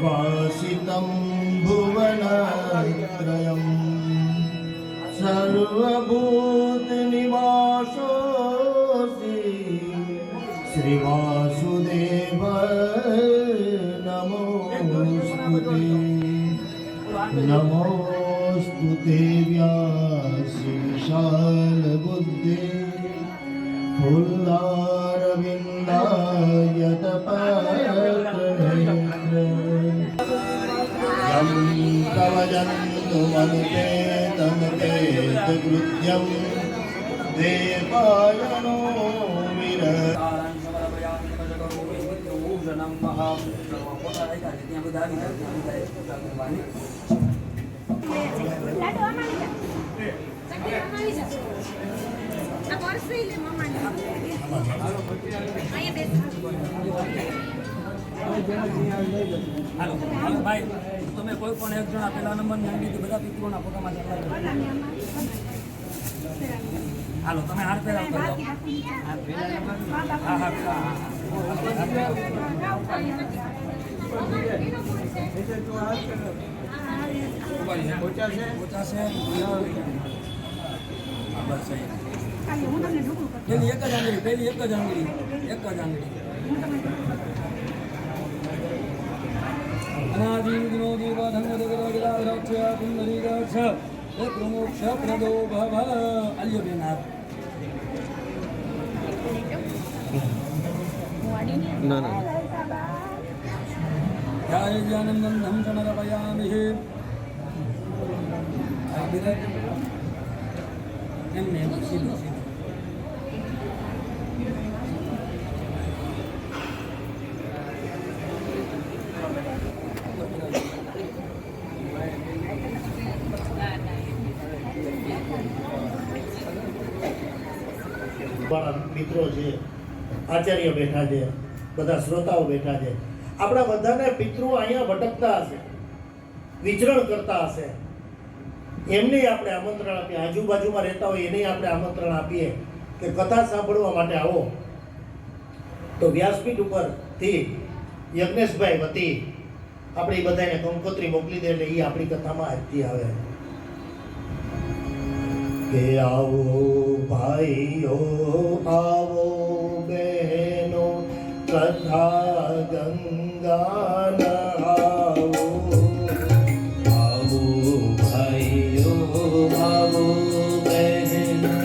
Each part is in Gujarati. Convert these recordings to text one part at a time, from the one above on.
वासितं भुवनत्रयं सर्वभूतनिवासोऽसि श्रीवासुदेव नमोस्तुते नमोस्तुते व्यासविशालबुद्धे फुल्लारविन्दायतपात्रनेत्र यं कवयन्तु मनुपेतमुपेतकृत्यं देवायनो હાલો ભાઈ તમે કોઈ પણ એક જણા પેલા નંબરની અંગીથી બધા પિતૃઓના ફોટામાં હાલો તમે હાર પેલા હા હા પેલી એક જ આંગળી અનાદિ વિનોદી વાધંગદગદગદારક્ષ પુંડરીકાક્ષ પ્રમોક્ષ પ્રદો ભવ અલ્યબેનાથ ના જ્ઞાનંદમ ધમ ચનરપયામિ એમને સીધું મિત્રો છે, આચાર્ય બેઠા છે, બધા શ્રોતાઓ બેઠા છે. આપણા બધાને પિતૃ અહીંયા ભટકતા હશે, વિચરણ કરતા હશે, એમને આપણે આમંત્રણ આપીએ. આજુબાજુમાં રહેતા હોય એને આપણે આમંત્રણ આપીએ કે કથા સાંભળવા માટે આવો. તો વ્યાસપીઠ ઉપરથી યજ્ઞેશભાઈ વતી આપણે એ બધાને કંકોત્રી મોકલી દે એટલે એ આપણી કથામાં આજથી આવે કે આવો ભાઈઓ આવો બહેનો કથા ગંગા નહાવો. આવો ભાઈઓ આવો બહેનો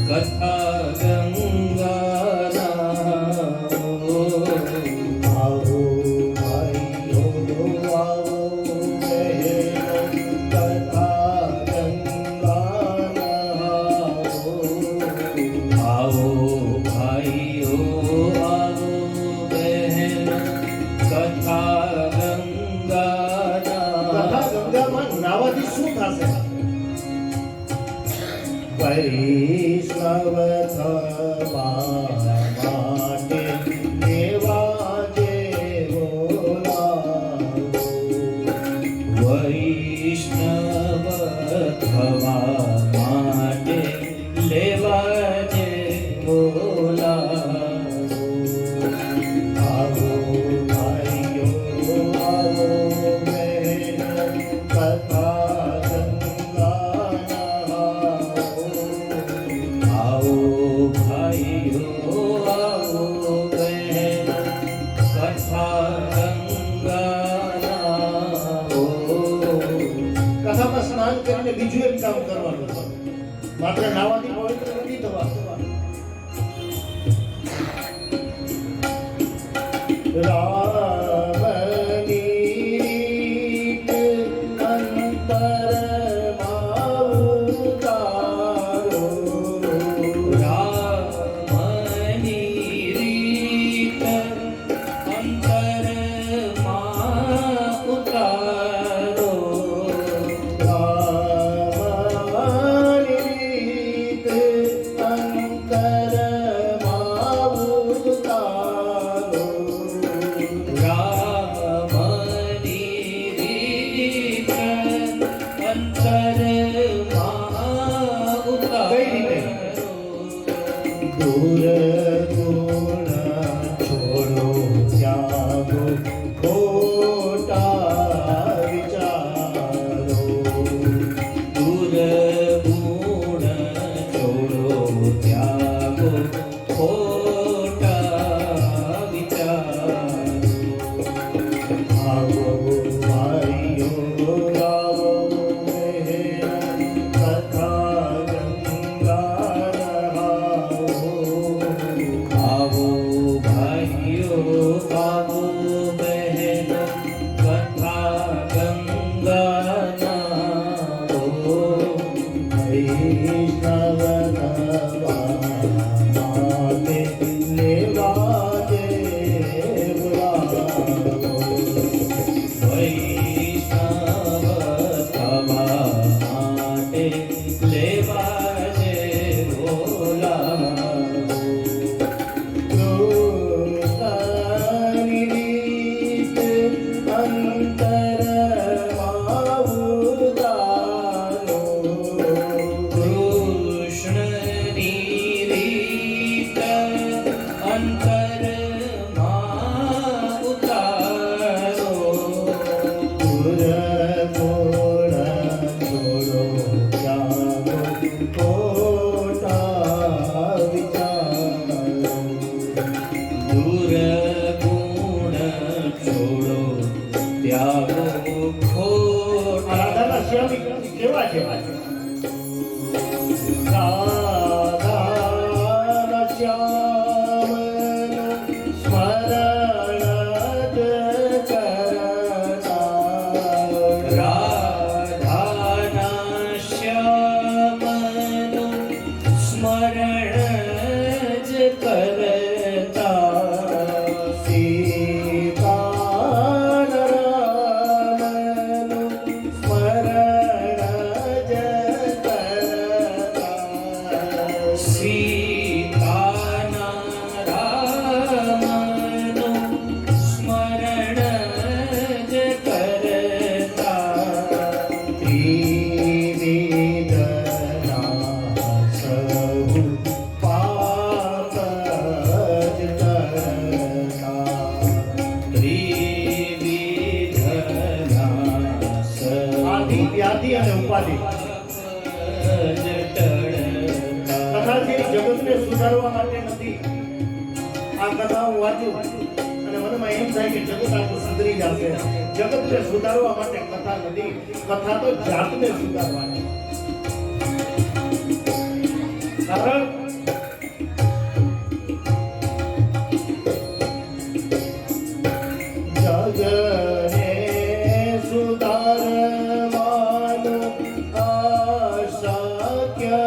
કથા ગંગા નહાવો. આવો ભાઈઓ આવો બહેનો કથા ગંગા નહાવો. આવો ભાઈઓ આવો બહેનો કથા ગંગા ગંગામાં નાવાથી શું થશે? વૈષ્ણવ થવા માટે દેવા જેવો લાવો. વૈષ્ણવ થવા માટે લેવા જે બોલાવો. આવો ભાઈઓ આવો બહેનો કથા ગંગા નહાવો. આવો ભાઈઓ આવો બહેનો કથા ગંગા નહાવો. કથામાં સ્નાન કરીને બીજું એક કામ કરવાનું છે. માત્ર નાવાથી પવિત્ર નથી થવાનું. રામની રીત અંતરમાં ઉતારો. રામની રીત અંતરમાં ઉતારો. રામની રીત ભાઈઓ આવો બહેન કથા ગંગા નહાવો આવો ભાઈઓ આવો બહેન કથા ગંગા નહાવો વૈષ્ણવ થવા માટે લેવા જે બોલાવો કૃષ્ણની રીત અંતરમાં ઉતારો દૂર ગુણ છોડો ત્યાગો ખોટા રાધાના શ્યામી કેવા છે રાધાના શ્યામનું સ્મરણ જ કરતા રાધાના શ્યામનું સ્મરણ જ કરતા સીતારામનું સ્મરણ જ કરતા સીતાના રામનું સ્મરણ જ કરતા ત્રિવિધના સહુ પાપ જ કરતા આદિ વ્યાધિ અને ઉપાધિ કથા છે જગતને સુધારવા માટે નથી. આ કથા હું વાંચું અને મનમાં એમ થાય કે જગત આખું સુધરી જશે. જગતને સુધારવા માટે કથા નથી, કથા તો જાતને સુધારવાની. કારણ જગને સુધારવાનું અશક્ય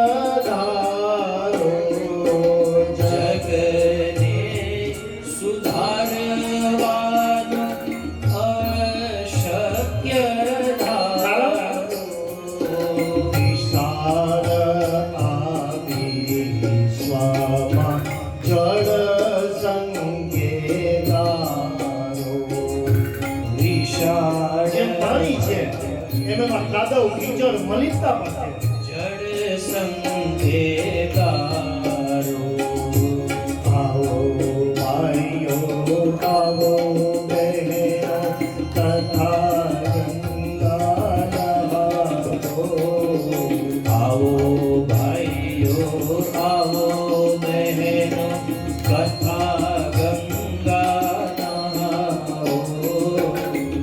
ધારો જગને સુધારવાનું અશક્ય ધારો વિશાળ આપી સ્વમાં જળ સંકેતારો વિશાળ જેમ પાણી છે એમાં કાદવ કીચડ મલિનતા પણ છે. જળ સંકેતારો આવો ભાઈઓ આવો બહેનો તથા ગંગા નહાવો આવો ભાઈઓ આવો બહેનો કથા ગંગા નહાવો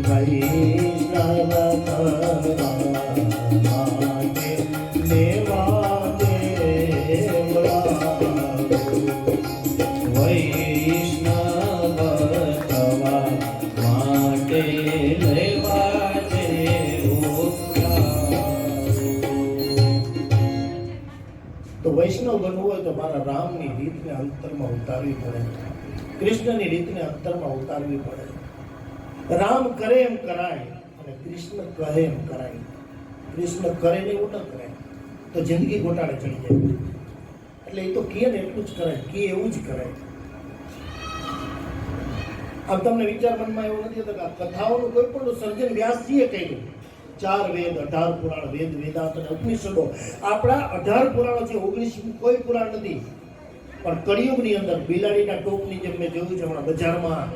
વૈષ્ણવ માટે લેવા દેવડાવો. વૈષ્ણવ થવા માટે લેવા જેવો તો વૈષ્ણવ બનવું હોય તો મારા રામની રીતને અંતરમાં ઉતારવી પડે, કૃષ્ણની રીતને અંતરમાં ઉતારવી પડે. રામ કરે એમ કરાય અને કૃષ્ણ કહે એમ કરાય. કૃષ્ણ કરે ને એવું ન કરે તો જિંદગી ગોટાળે ચડી જાય. એટલે એ તો કહે ને એટલું જ કરાય, કહે એવું જ કરાય. આમ તમને વિચાર મનમાં એવું નથી થતો કે આ કથાઓનું કોઈ પણ સર્જન વ્યાસજીએ કર્યું. 4 વેદ, 18 પુરાણ, વેદ વેદાંત અને ઉપનિષદો, આપણા 18 પુરાણો છે, 19 કોઈ પુરાણ નથી. પણ કળિયુગની અંદર બિલાડીના ટોપની જેમ મેં જોયું છે હમણાં બજારમાં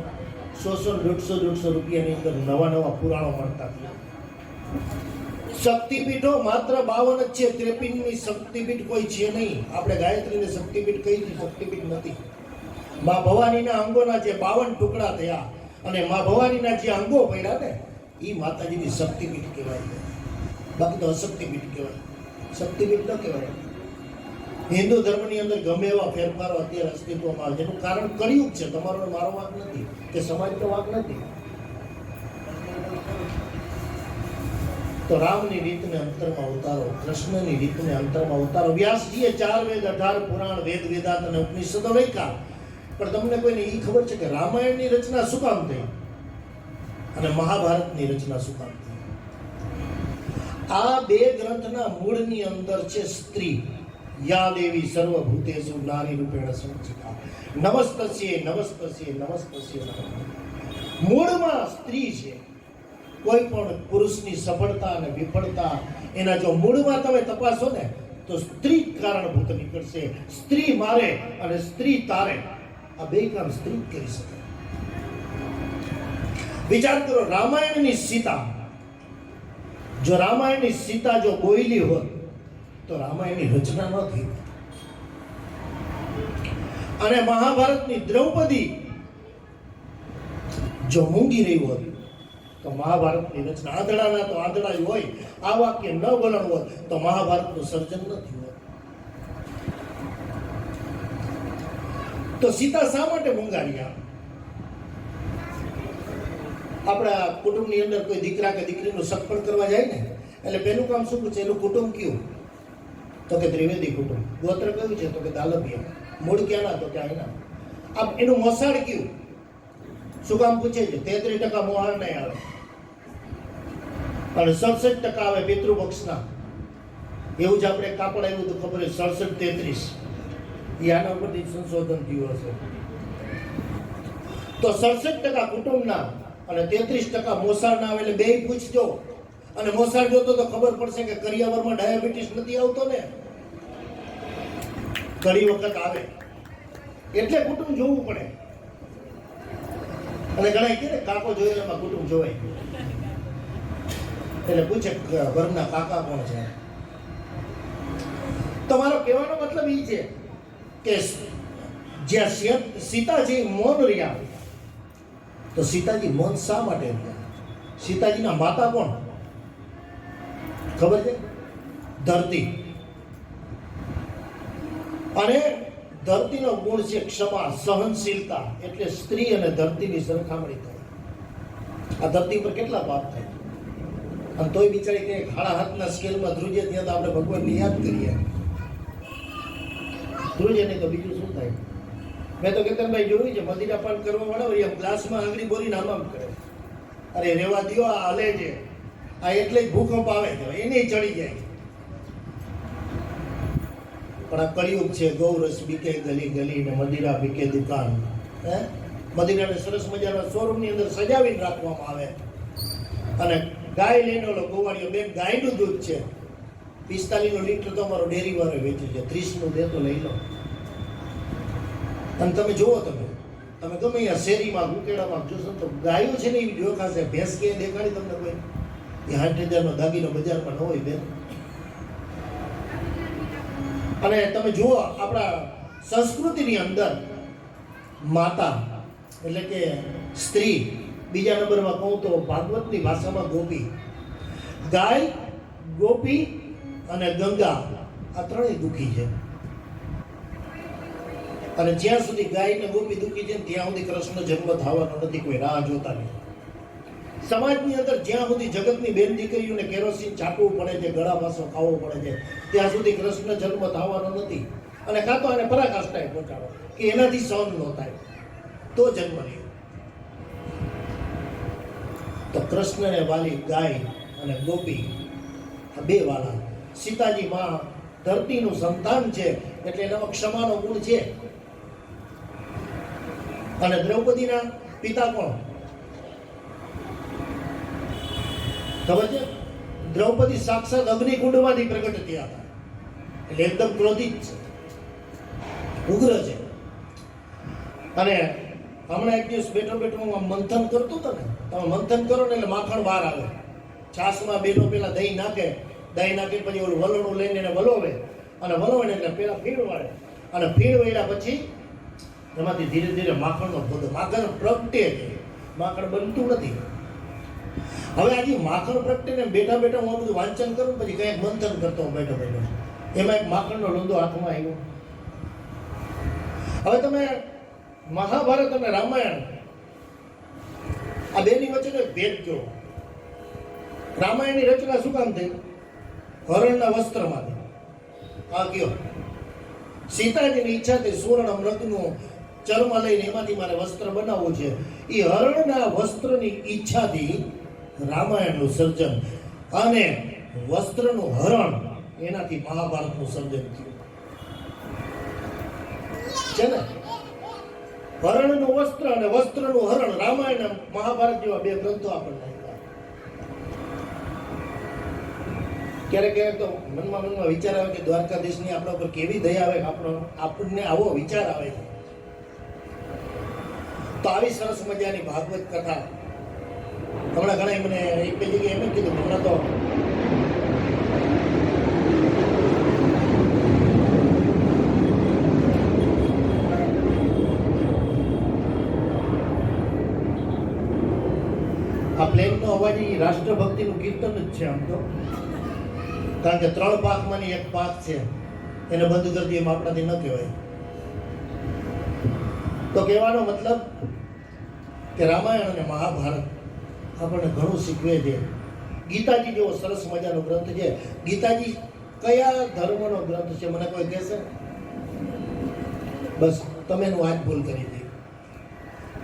100-150 રૂપિયાની અંદર નવા પુરાણો મળતા હતા. શક્તિપીઠો માત્ર 52 જ છે, 53મી શક્તિપીઠ કોઈ છે નહીં. આપણે ગાયત્રીને શક્તિપીઠ કહી હતી, શક્તિપીઠ નથી. મા ભવાનીના અંગોના જે 52 ટુકડા થયા અને મા ભવાનીના જે અંગો પડ્યા ને એ માતાજીની શક્તિપીઠ કહેવાય છે, બાકી તો અશક્તિપીઠ કહેવાય, શક્તિપીઠ ન કહેવાય. હિન્દુ ધર્મની અંદર ગમે એવા ફેરફારો અત્યારે અસ્તિત્વમાં આવે છે, એનું કારણ કળિયુગ છે. તમારો ને મારો વાંક નથી કે સમાજનો વાંક નથી. તો રામની રીતને અંતરમાં ઉતારો, કૃષ્ણની રીતને અંતરમાં ઉતારો. વ્યાસજીએ 4 વેદ 18 પુરાણ વેદ વેદાંત અને ઉપનિષદો લખ્યા, પણ તમને કોઈને એ ખબર છે કે રામાયણની રચના શું કામ થઈ અને મહાભારતની રચના શું કામ થઈ? આ બે ગ્રંથના મૂળની અંદર છે સ્ત્રી. યા દેવી સર્વભૂતેષુ નારી રૂપેણ સંચિતા નમસ્તસ્યે નમસ્તસ્યે નમસ્તસ્યે નમઃ. મૂળમાં સ્ત્રી છે. કોઈ પણ પુરુષની સફળતા અને વિફળતા એના જો મૂળમાં તમે તપાસો ને તો સ્ત્રી કારણભૂત નીકળશે. સ્ત્રી મારે અને સ્ત્રી તારે, આ બે કામ સ્ત્રી જ કરી શકે. વિચાર કરો, રામાયણની સીતા, જો રામાયણની સીતા જો બોયલી હોત તો રામાયણની રચના ન થઈ. અને મહાભારતની દ્રૌપદી જો મૂંગી રહી હોત તો મહાભારતની રચના, આંધળાના તો આંધળા જ હોય, આ વાક્ય ન બોલણ હોત તો મહાભારતનું સર્જન ન થયું હોત. તો સીતા શા માટે મૂંગાર્યા? આપણા કુટુંબની અંદર કોઈ દીકરા કે દીકરીનું સગપણ કરવા જાય ને એટલે પેલું કામ શું પૂછે? એનું કુટુંબ કયું? તો કે ત્રિવેદી કુટુંબ. ગોત્ર કયું છે? તો કે દાલભિયા. મૂળ ક્યાંના? તો કે અહીંના. આપ એનું મોસાળ કયું? શું કામ પૂછે છે? 33% મોહાર નહીં આવે અને 67% આવે પિતૃપક્ષના. એવું જ આપણે કાપડ આવ્યું તો ખબર 67-33 એ આના ઉપરથી સંશોધન થયું હશે. તો 67% કુટુંબના અને 33% મોસાળના આવે. એટલે બે પૂછજો અને મોસાળ જોતો તો ખબર પડશે કે કરિયાવરમાં ડાયાબિટીસ નથી આવતો ને, ઘણી વખત આવે. એટલે કુટુંબ જોવું પડે. અને ઘણા કે કાકો જોયો એમાં કુટુંબ જોવાય, એટલે પૂછે ઘરના કાકા કોણ છે. તમારો કહેવાનો મતલબ એ છે કે જ્યાં સીતા છે મૌન રહ્યા, તો સીતાજી મૌન શા માટે રહ્યા? સીતાજીના માતા કોણ ખબર છે? ધરતી. અને ધરતીનો ગુણ છે ક્ષમા, સહનશીલતા. એટલે સ્ત્રી અને ધરતીની સરખામણી થાય. આ ધરતી પર કેટલા પાપ થાય, અને તોય બિચારી કે હાડા હાથના સ્કેલમાં ધ્રુજે, ત્યાં તો આપણે ભગવાનને યાદ કરીએ. ધ્રુજે નહીં તો બીજું શું થાય? મેં તો કેતનભાઈ જોયું છે, મદિરાપાન કરવા વાળા એમ ગ્લાસમાં આંગળી બોલીને આમ કરે. અરે રેવા દ્યો, આ હલે છે, આ એટલે જ ભૂકંપ આવે છે, એને ચડી જાય. પણ આ કળિયુગ છે. ગૌરસ બીકે ગલી ગલી ને મદિરા બીકે દુકાન. મદિરાને સરસ મજાના શોરૂમની અંદર સજાવીને રાખવામાં આવે. અને ગાય લઈને ઓલો ગોવાળીઓ, બેન ગાયનું દૂધ છે 45 લીટર તો અમારો ડેરી વાળો વેચે છે, 30 દે તો લઈ લો. અને તમે જુઓ, તમે ગમે અહીંયા શેરીમાં ગુકેડામાં જોશો તો ગાયો છે ને એવી જોખાશે. ભેંસ કે દેખાડી તમને કોઈ? એ 60,000 દાગીનો બજારમાં ન હોય બેન. અને તમે જુઓ આપણા સંસ્કૃતિની અંદર માતા એટલે કે સ્ત્રી, બીજા નંબરમાં કહું તો ભાગવતની ભાષામાં ગોપી. ગાય, ગોપી અને ગંગા, આ ત્રણેય દુઃખી છે. અને જ્યાં સુધી ગાય ને ગોપી દુઃખી છે ત્યાં સુધી કૃષ્ણ જન્મ થવાનો નથી. કોઈ રાહ જોતા નહીં. સમાજની અંદર જ્યાં સુધી જગતની બેન દીકરીઓને કેરોસીન છાંટવું પડે છે, ગળા પાસો ખાવો પડે છે, ત્યાં સુધી કૃષ્ણ જન્મ થવાનો નથી. અને કાં તો એને પરાકાષ્ઠાએ પહોંચાડો કે એનાથી સહન ન થાય તો જન્મ લે. તો કૃષ્ણને વાલી ગાય અને ગોપી, આ બે વાલા. સીતાજી માં ધરતીનું સંતાન છે એટલે એનામાં ક્ષમાનો ગુણ છે. અને દ્રૌપદીના પિતા કોણ ખબર છે? દ્રૌપદી સાક્ષાત અગ્નિકુંડમાંથી પ્રગટ થયા હતા. એટલે એકદમ ક્રોધિત છે, ઉગ્ર છે. અને હમણાં એક દિવસ બેઠો હું મંથન કરતો હતો ને, તમે મંથન કરો ને એટલે માખણ બહાર આવે. છાશમાં બેનો પેલા દહીં નાખે પછી ઓલું વલોણું લઈને એને વલોવે, અને વલોવે ને એટલે પેલા ફીણ વાળે, અને ફીણ વળ્યા પછી એમાંથી ધીરે ધીરે માખણનો પોદો, માખણ પ્રગટે છે. માખણ બનતું નથી, હવે આજે માખણ પ્રગટીને બેઠા બેઠા હું આ બધું વાંચન કરું પછી કંઈક મંથન કરતો હું બેઠો બેઠો એમાં એક માખણનો લોંદો હાથમાં આવ્યો. હવે તમે મહાભારત અને રામાયણ આ બેની વચ્ચેનો એક ભેદ જો. રામાયણની રચના શું કામ થઈ? હરણના વસ્ત્રમાંથી. આ કયો સીતાજીની ઈચ્છાથી સુવર્ણ મૃગનું ચર્મ લઈને એમાંથી મારે વસ્ત્ર બનાવવું છે. એ હરણના વસ્ત્રની ઈચ્છાથી રામાયણનું સર્જન અને વસ્ત્રનું હરણ એનાથી મહાભારતનું સર્જન થયું છે ને. હરણનું વસ્ત્ર અને વસ્ત્રનું હરણ, રામાયણ અને મહાભારત જેવા બે ગ્રંથો આપણને આપ્યા. ક્યારેક ક્યારેક તો મનમાં વિચાર આવે કે દ્વારકાધીશની આપણા ઉપર કેવી દયા આવે, આપણને આવો વિચાર આવે છે. તો આવી સરસ મજાની ભાગવત કથા હમણાં ઘણા મને એક બે જગ્યાએ એમ જ કીધું હમણાં તો આ પ્લેનનો અવાજ એ રાષ્ટ્રભક્તિનું કીર્તન જ છે આમ તો. કારણ કે 3 પાકમાંની એક પાક છે એને બંધ કરી દઈએ એમ આપણાથી ન કહેવાય. તો કહેવાનો મતલબ કે રામાયણ અને મહાભારત આપણને ઘણું શીખવે છે. ગીતાજી જેવો સરસ મજાનો ગ્રંથ છે. ગીતાજી કયા ધર્મનો ગ્રંથ છે મને કોઈ કહેશે? બસ તમે એનું આજ ભૂલ કરી દે.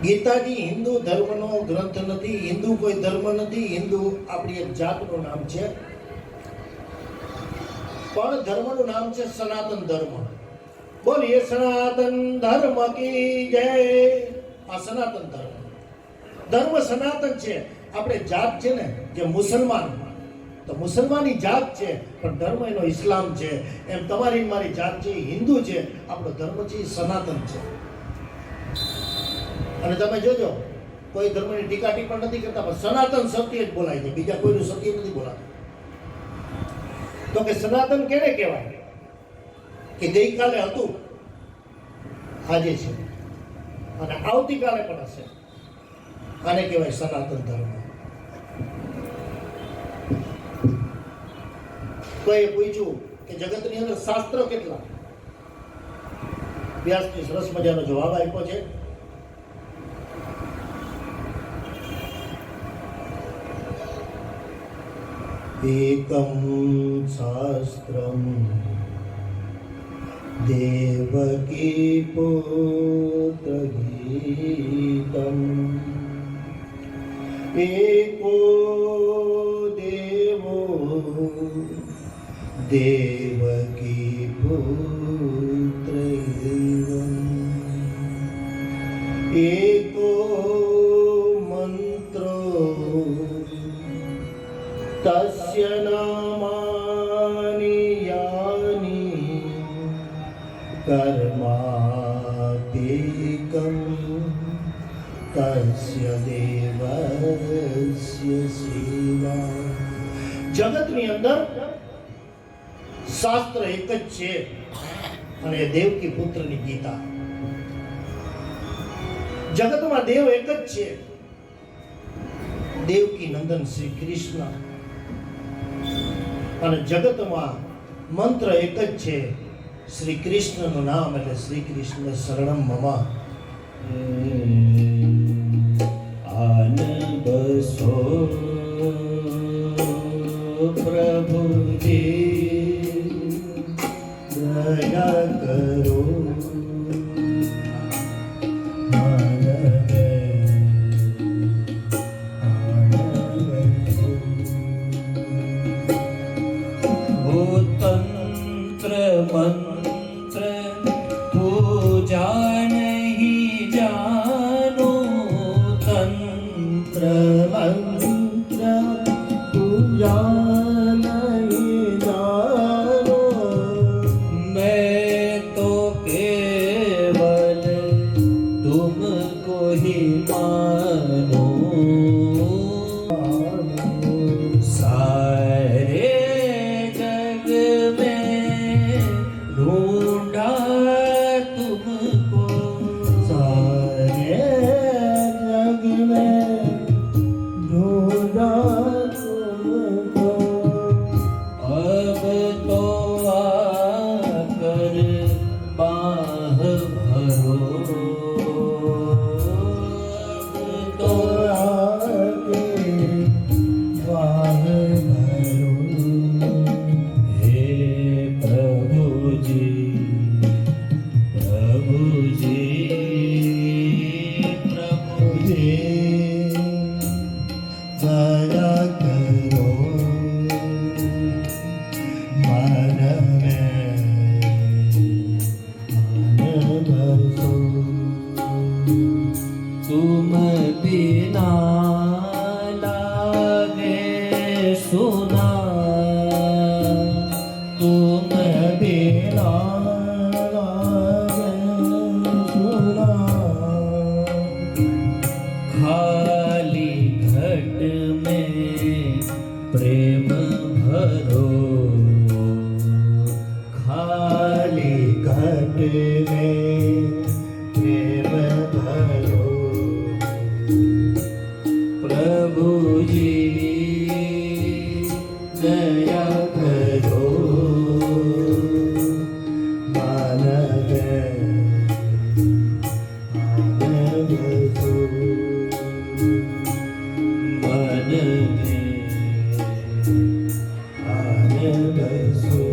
ગીતાજી હિન્દુ ધર્મનો ગ્રંથ નથી. હિન્દુ કોઈ ધર્મ નથી. હિન્દુ આપણી એક જાતનું નામ છે. પણ ધર્મનું નામ છે સનાતન ધર્મ. બોલીએ સનાતન ધર્મ કી જય. આ સનાતન ધર્મ, ધર્મ સનાતન છે. આપણે જાત છે ને જે મુસલમાન, તો મુસલમાની જાત છે પણ ધર્મ એનો ઇસ્લામ છે. એમ તમારી મારી જાત છે હિન્દુ છે, આપણો ધર્મ છે સનાતન છે. અને તમે જોજો કોઈ ધર્મની ટીકા ટિપ્પણ નથી કરતા, પણ સનાતન સત્ય જ બોલાય છે, બીજા કોઈનું સત્ય નથી બોલાતું. તો કે સનાતન કેને કહેવાય? કે ગઈકાલે હતું, આજે છે અને આવતીકાલે પણ હશે. આને કહેવાય સનાતન ધર્મ. કોઈએ પૂછ્યું કે જગતની અંદર શાસ્ત્રો કેટલા? વ્યાસજી સરસ મજાનો જવાબ આપ્યો છે. એકમ શાસ્ત્રમ દેવકી પુત્ર ગીતમ एको देवो देवकी पुत्र एको मंत्रो तस्य नामानि यानि कर्माधिकम् તસ્ય દેવસ્ય સેવા. જગતની અંદર શાસ્ત્ર એક જ છે અને દેવકી પુત્રની ગીતા. જગતમાં દેવ એક જ છે, દેવકી નંદન શ્રી કૃષ્ણ. અને જગતમાં મંત્ર એક જ છે, શ્રી કૃષ્ણનું નામ એટલે શ્રી કૃષ્ણ શરણમ મમ. આન બસો પ્રભુજી દયા કરો તંત્ર મંત્ર પૂજા નહીં જાનો. તંત્ર મંત્ર પૂજા નહીં જાનો. मैं तो केवल तुमको ही मानो. सारे जग में ढूंढा तुमको. सारे जग में ढूंढा કરો મન મેં આનંદ तुम बिना लागे सुना तुम बिना लागे सुना खाली घट में प्रेम भरो खाली घट में प्रेम भरो प्रभु जी दया करो मानव आनंद सो मन में आनंद सो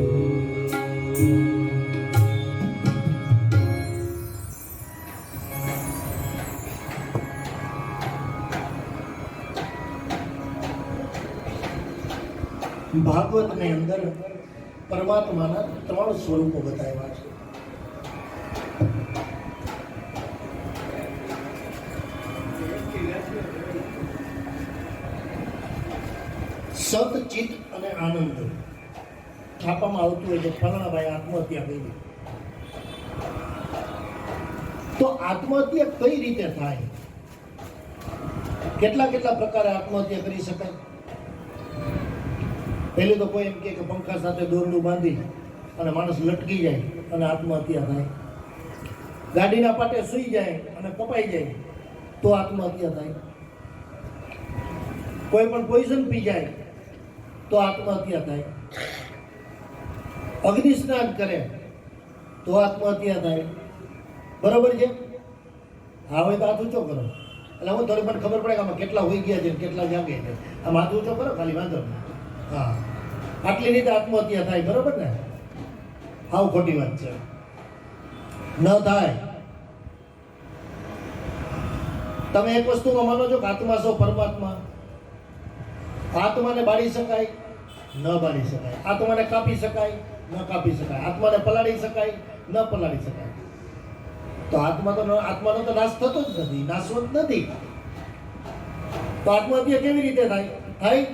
ભાગવત ની અંદર પરમાત્માના 3 સ્વરૂપો બતાવ્યા છે. સત, ચિત્ત અને આનંદ. છાપામાં આવતું હોય કે ફલાણાભાઈ આત્મહત્યા કરી. તો આત્મહત્યા કઈ રીતે થાય? કેટલા કેટલા પ્રકારે આત્મહત્યા કરી શકાય? પહેલું તો કોઈ એમ કે પંખા સાથે દોરડું બાંધી અને માણસ લટકી જાય અને આત્મહત્યા થાય. ગાડીના પાટે સૂઈ જાય અને કપાઈ જાય તો આત્મહત્યા થાય. કોઈ પણ પોઈઝન પી જાય તો આત્મહત્યા થાય. અગ્નિ સ્નાન કરે તો આત્મહત્યા થાય. બરોબર છે? હા હોય તો હાથ ઊંચો કરો. એટલે હું થોડી મને ખબર પડે કે આમાં કેટલા હોઈ ગયા છે ને કેટલા જાગે છે. આમ હાથ ઊંચો કરો, ખાલી વાંધો નહીં. હા, આટલી રીતે આત્મહત્યા થાય. બરોબર ને? હાવ ખોટી વાત છે. ન થાય. તમે એક વસ્તુમાં માનો છો કે આત્મા છો પરમાત્મા. આત્માને બાળી શકાય? ન બાળી શકાય. આત્માને કાપી શકાય? ન કાપી શકાય. આત્માને પલાળી શકાય? ન પલાળી શકાય. તો આત્માનો તો નાશ થતો જ નથી, નાશવંત નથી. તો આત્મહત્યા કેવી રીતે થાય? થાય?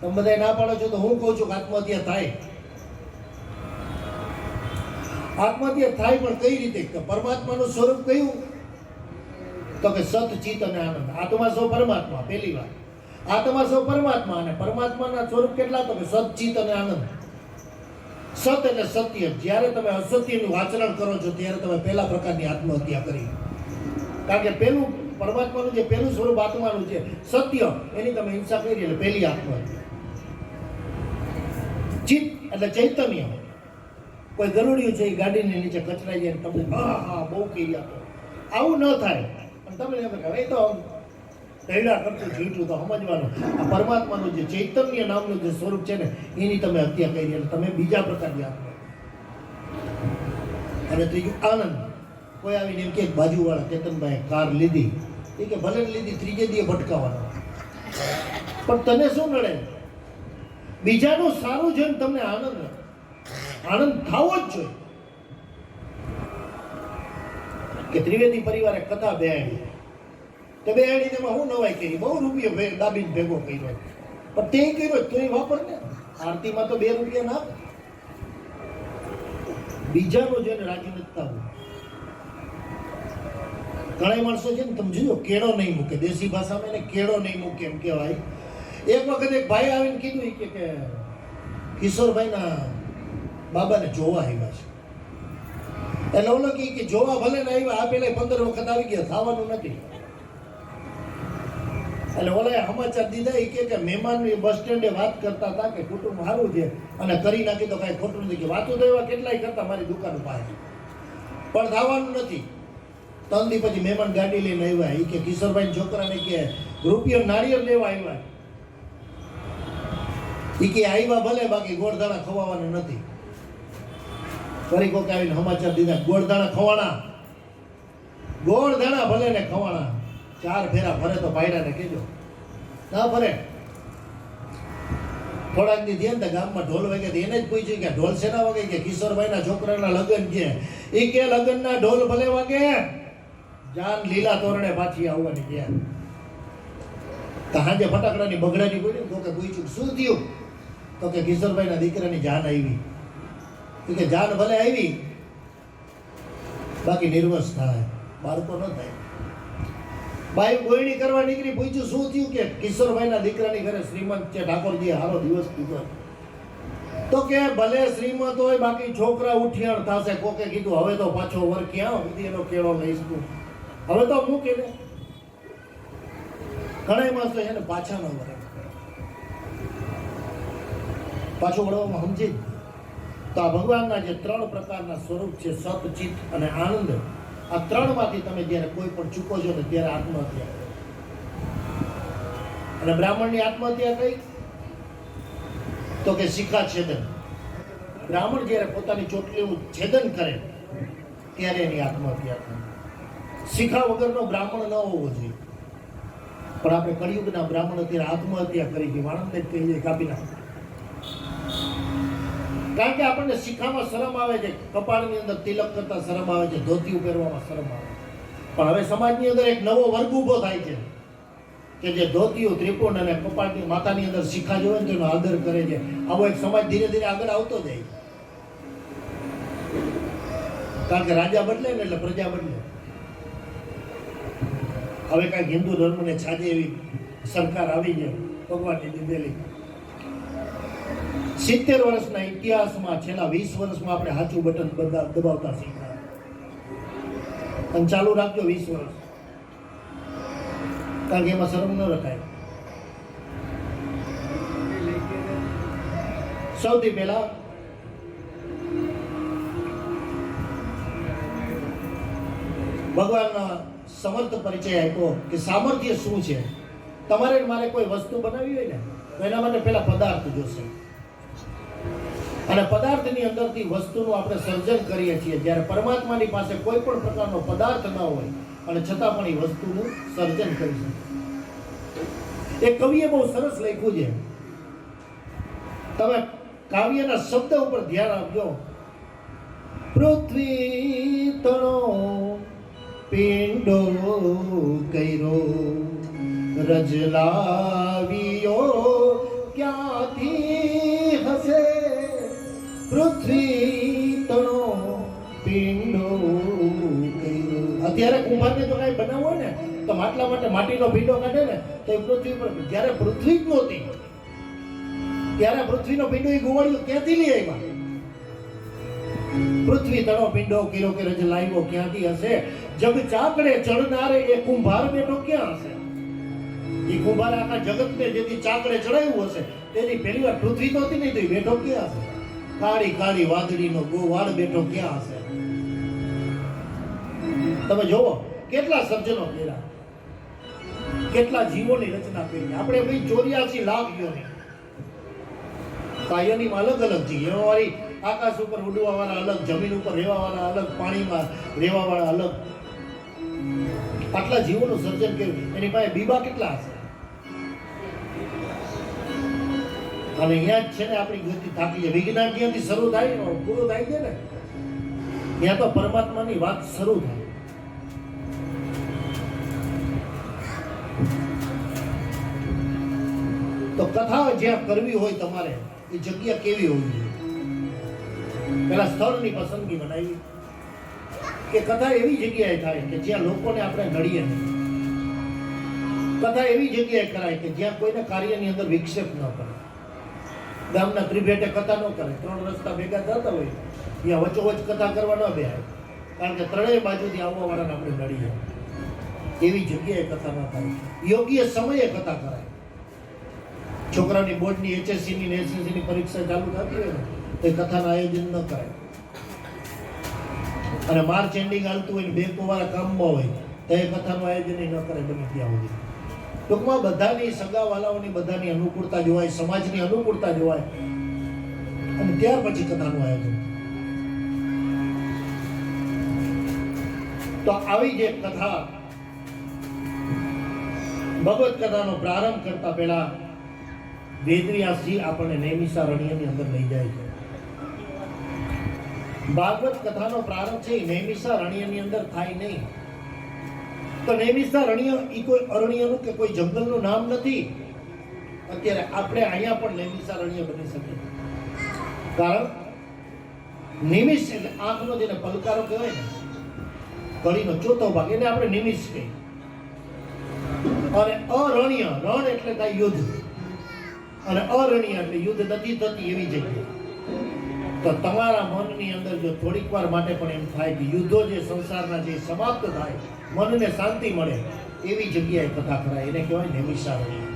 તમે બધા ના પાડો છો તો હું કહું છું કે આત્મહત્યા થાય. આત્મહત્યા થાય પણ કઈ રીતે? પરમાત્માનું સ્વરૂપ કયું? તો કે સત, ચિત્ત અને આનંદ. આત્મા સૌ પરમાત્મા. પહેલી વાત, આત્મા સૌ પરમાત્મા. અને પરમાત્માના સ્વરૂપ કેટલા? તો કે સત, ચિત્ત અને આનંદ. સત એટલે સત્ય. જ્યારે તમે અસત્યનું આચરણ કરો છો ત્યારે તમે પહેલા પ્રકારની આત્મહત્યા કરી. કારણ કે પહેલું પરમાત્માનું જે પહેલું સ્વરૂપ આત્માનું છે સત્ય, એની તમે હિંસા કરી એટલે પહેલી આત્મહત્યા. ચિત્ત એટલે ચૈતન્ય. કોઈ ગરુડિયું છે એ ગાડીની નીચે કચરાઈ જાય તમને હા બહુ કહી આપો. આવું ન થાય. અને તમે એમ કહે એ તો દૈડા કરતું જીવતું. તો સમજવાનું આ પરમાત્માનું જે ચૈતન્ય નામનું જે સ્વરૂપ છે ને એની તમે હત્યા કરી એટલે તમે બીજા પ્રકારની આત્મહત્યા. અને ત્રીજું આનંદ. કોઈ આવીને એમ કે બાજુવાળા કેતનભાઈ કાર લીધી, એ કે ભલે લીધી, ત્રીજે દીએ ભટકાવાનો. પણ તને શું નડે? બીજાનું સારું જોઈને તમને આનંદ થવો જ જોઈએ. કે ત્રિવેદી પરિવારે કથા બેહાડી, તો બેહાડી તેમાં હું નવાઈ કરી, બહુ રૂપિયો દાબીને ભેગો કર્યો. પણ તે કર્યો તો એ વાપર ને. આરતીમાં તો 2 રૂપિયા ના. બીજાનું જોઈને રાજી નથી થવું. ઘણા માણસો છે ને તમે જોયો કેળો નહીં મૂકે. દેશી ભાષામાં એને કેળો નહીં મૂકે એમ કહેવાય. એક વખત એક ભાઈ આવીને કીધું કે કિશોરભાઈના બાબાને જોવા આવ્યા છે. એટલે ઓલો કે જોવા ભલે ને આવ્યા, આ પેલા 15 વખત આવી ગયા, થવાનું નથી. એટલે ઓલા સમાચાર દીધા. એ કે મહેમાન બસ સ્ટેન્ડે વાત કરતા હતા કે કુટુંબ સારું છે અને કરી નાખી તો કાંઈ ખોટું નથી. કે વાતો તો એવા કેટલાય કરતા મારી દુકાન પાસે, પણ થવાનું નથી. 3 દી પછી મહેમાન ગાડી લઈને આવ્યા. એ કે કિશોરભાઈ છોકરાને કે રૂપિયો નાળિયેર લેવા આવ્યા. એ કે આવ્યા ભલે, બાકી ગોળધાણા ખવાવાના નથી. ફરી કોક આવીને સમાચાર દીધા ગોળધાણા ખવાણા. ગોળધાણા ભલે ને ખવાણા. 4 ફેરા ફરે તો ભાઈડાને કહેજો. ના ફરે થોડાક દી થયા ને તો ગામમાં ઢોલ વાગે તો એને જ પૂછ્યું કે ઢોલ શેના વાગે? કે કિશોરભાઈના છોકરાના લગ્ન છે. એ કે લગ્નના ઢોલ ભલે વાગે, જાન લીલા તોરણે પાછી આવવાની છે. તો હાજે ફટાકડાની બગડાની કોઈ તો કે પૂછ્યું શું થયું? તો કે કિશોરભાઈના દીકરાની જાન આવી. તો કે જાન ભલે આવી, બાકી નિર્વસ થાય, બાળકો ન થાય. બાઈ ગોયણી કરવા નીકળી, પૂછ્યું શું થયું? કે કિશોરભાઈના દીકરાની ઘરે શ્રીમંત છે, ઠાકોરજી હારો દિવસ કીધો. તો કે ભલે શ્રીમંત હોય, બાકી છોકરા ઉઠિયાણ થશે. કોકે કીધું હવે તો પાછો વર ક્યાં સુધી એનો કેળો લઈશ તું, હવે તો મૂકે ને. ઘણા માણસો એને પાછા ન વળે, પાછું વળવામાં સમજી જ. તો આ ભગવાનના જે 3 પ્રકારના સ્વરૂપ છે, સત, ચિત્ત અને આનંદ, આ 3 માંથી તમે જ્યારે કોઈ પણ ચૂકો છો ને ત્યારે આત્મહત્યા. અને બ્રાહ્મણની આત્મહત્યા કઈ? તો કે શિખા છેદન. બ્રાહ્મણ જ્યારે પોતાની ચોટલીનું છેદન કરે ત્યારે એની આત્મહત્યા થાય. શિખા વગરનો બ્રાહ્મણ ન હોવો જોઈએ. પણ આપણે કળિયુગના બ્રાહ્મણ અત્યારે આત્મહત્યા કરી છે. માણસને જ કહીએ કાપી નાખો. કારણ કે આપણને શિખામાં શરમ આવે છે, કપાળની અંદર તિલક કરતા શરમ આવે છે, ધોતી પહેરવામાં શરમ આવે. પણ હવે સમાજની અંદર એક નવો વર્ગ ઊભો થાય છે કે જે ધોતીઓ, ત્રિપુંડ અને કપાળની માથાની અંદર શિખા જોવે ને એનો આદર કરે છે. આવો એક સમાજ ધીરે ધીરે આગળ આવતો જાય. કારણ કે રાજા બદલે ને એટલે પ્રજા બદલે. હવે કાંઈક હિન્દુ ધર્મને છાજે એવી સરકાર આવી છે ભગવાનની દીધેલી. 70 વર્ષના ઇતિહાસમાં છેલ્લા 20 વર્ષમાં આપણે સાચું બટન દબાવતા શીખ્યા. અને ચાલુ રાખજો 20 વર્ષ, કારણ કે એમાં શરમ ન રખાય. સૌથી પહેલા ભગવાનના સમર્થ પરિચય આપ્યો કે સામર્થ્ય શું છે. તમારે મારે કોઈ વસ્તુ બનાવવી હોય ને તો એના માટે પહેલા પદાર્થ જોશે. અને પદાર્થની અંદરથી વસ્તુનું આપણે સર્જન કરીએ છીએ. જ્યારે પરમાત્માની પાસે કોઈ પણ પ્રકારનો પદાર્થ ન હોય અને છતાં પણ એ વસ્તુનું સર્જન કરી શકે. એક કવિએ બહુ સરસ લખ્યું છે. તમે કાવ્યના શબ્દ ઉપર ધ્યાન આપજો. પૃથ્વી તણો પિંડો કર્યો, રજલાવ્યો ક્યાંથી હશે. પૃથ્વી તણો પિંડો કર્યો. અત્યારે કુંભારને જો કાંઈ બનાવવું હોય ને તો માટલા માટે માટીનો પીંડો કાઢે ને તો એ પૃથ્વી પર. જ્યારે પૃથ્વી જ નહોતી ત્યારે પૃથ્વીનો પીંડો એ ગોવાળીઓ ક્યાંથી લઈ આવ્યા? પૃથ્વી તણો પિંડો કર્યો કે રજ લાવ્યો ક્યાંથી હશે. જગ ચાકડે ચડનારે એ કુંભાર બેઠો ક્યાં હશે? એ કુંભાર આખા જગતને જેથી ચાકડે ચડાવ્યું હશે તેની પહેલી વાર પૃથ્વી નહોતી નહીં તો એ બેઠો ક્યાં હશે? કાળી કાળી વાદળીનો ગોવાળ બેઠો ક્યાં હશે? તમે જોવો કેટલા સર્જનો કર્યા, કેટલા જીવોની રચના કરી. આપણે ભાઈ 84 લાખ જીવોની કાયનીમાં અલગ અલગ જીવ. એમાં વાળી આકાશ ઉપર ઉડવા વાળા અલગ, જમીન ઉપર રહેવા વાળા અલગ, પાણીમાં રહેવા વાળા અલગ. આટલા જીવોનું સર્જન કર્યું. એની પાસે બીબા કેટલા હશે? અને અહીંયા જ છે ને આપણી ગતિ થાકી જાય. વિજ્ઞાન જ્યાંથી શરૂ થાય ને પૂરું થાય છે ને ત્યાં તો પરમાત્માની વાત શરૂ થાય. તો કથા જ્યાં કરવી હોય તમારે એ જગ્યા કેવી હોવી જોઈએ? પેલા સ્થળની પસંદગી બનાવી કે કથા એવી જગ્યાએ થાય કે જ્યાં લોકોને આપણે નડીએ. કથા એવી જગ્યાએ કરાય કે જ્યાં કોઈને કાર્યની અંદર વિક્ષેપ ન કરે. ગામના ત્રિભેટે કથા ન કરે. 3 રસ્તા ભેગા થતા હોય ત્યાં વચ્ચોવચ કથા કરવા ન બેહાય, કારણ કે ત્રણેય બાજુથી આવવા વાળાને આપણે નડીએ. એવી જગ્યાએ કથા ન થાય. યોગ્ય સમયે કથા કરાય. છોકરાની બોર્ડની HSC ની SSC ની પરીક્ષા ચાલુ થતી હોય ને તો એ કથાનું આયોજન ન કરાય. અને માર્ચ એન્ડિંગ હાલતું હોય ને બેંકો વાળા કામમાં હોય તો એ કથાનું આયોજન ન કરે બને ત્યાં સુધી. ટૂંકમાં બધાની સગાવાલાઓની બધાની અનુકૂળતા જોવાય, સમાજની અનુકૂળતા જોવાય અને ત્યાર પછી કથાનું આયોજન. તો આવી જે કથા, ભગવત કથાનો પ્રારંભ કરતા પહેલા વેદવ્યાસજી આપણને નૈમિષારણ્યની અંદર લઈ જાય છે. ભાગવત કથાનો પ્રારંભ છે એ નૈમિષારણ્યની અંદર થાય નહીં. તો નૈમિષારણ્ય એ કોઈ અરણ્યનું કે કોઈ જંગલનું નામ નથી. અત્યારે આપણે અહીંયા પણ નૈમિષારણ્ય બની શકે, કારણ નિમિષ એટલે આંખનો જેને પલકારો કહેવાય ને, કળીનો ચોથો ભાગ, એને આપણે નિમિષ કહીએ. અને અરણ્ય, રણ એટલે થાય યુદ્ધ, અને અરણ્ય એટલે યુદ્ધ નથી થતી એવી જગ્યા. તો તમારા મનની અંદર જો થોડીક વાર માટે પણ એમ થાય કે યુદ્ધો જે સંસારના જે સમાપ્ત થાય, મનને શાંતિ મળે, એવી જગ્યાએ કથા કરાય, એને કહેવાય નૈમિષારણ્ય.